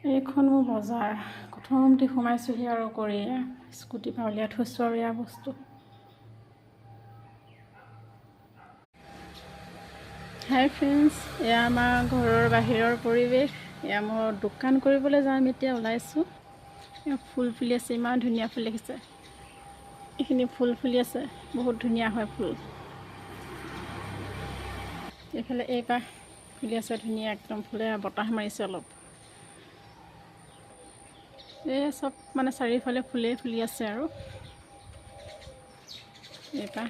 এইখন মোৰ বজাৰ প্ৰথমতে সোমাইছোঁহি আৰু কৰি স্কুটি পৰা উলিয়াই থৈছোঁ আৰু এয়া বস্তু। হাই ফ্ৰেণ্ডছ, এয়া আমাৰ ঘৰৰ বাহিৰৰ পৰিৱেশ। এয়া মই দোকান কৰিবলৈ যাম, এতিয়া ওলাইছোঁ। ফুল ফুলি আছে, ইমান ধুনীয়া ফুল দেখিছে। এইখিনি ফুল ফুলি আছে, বহুত ধুনীয়া হয় ফুল। এইফালে এইপাহ ফুলি আছে ধুনীয়া একদম, ফুলে বতাহ মাৰিছে অলপ। এই চব মানে চাৰিওফালে ফুলেই ফুলি আছে আৰু এইপাহ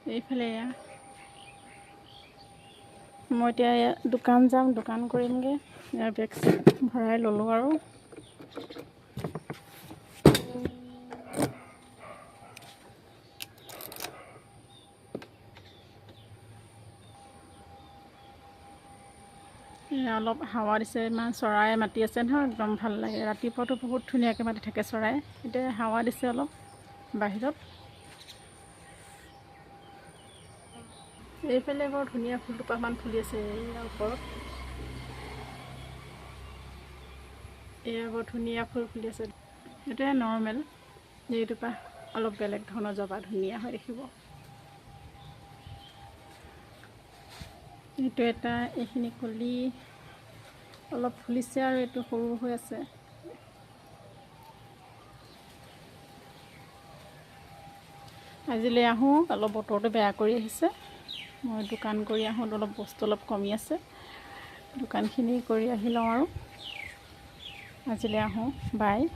এইফালে এয়া। মই এতিয়া দোকান যাম, দোকান কৰিমগৈ। এয়া বেগ ভৰাই ল'লোঁ আৰু অলপ হাৱা দিছে, ইমান চৰাই মাতি আছে নহয়, একদম ভাল লাগে। ৰাতিপুৱাতো বহুত ধুনীয়াকৈ মাতি থাকে চৰাই। এতিয়া হাৱা দিছে অলপ বাহিৰত। এইফালে বৰ ধুনীয়া ফুল দুপাহমান ফুলি আছে ইয়াৰ ওপৰত। এয়া বৰ ধুনীয়া ফুল ফুলি আছে। এইটোৱে নৰ্মেল, এইটোপাহ অলপ বেলেগ ধৰণৰ জবা, ধুনীয়া হৈ দেখিব। এইটো এটা, এইখিনি কলি অলপ ফুলিছে আৰু এইটো সৰু হৈ আছে। আজিলৈ আহোঁ, অলপ বতৰটো বেয়া কৰি আহিছে। মই দোকান কৰি আহোঁ, অলপ বস্তু অলপ কমি আছে। দোকানখিনি কৰি আহি লওঁ আৰু আজিলৈ আহোঁ, বাই।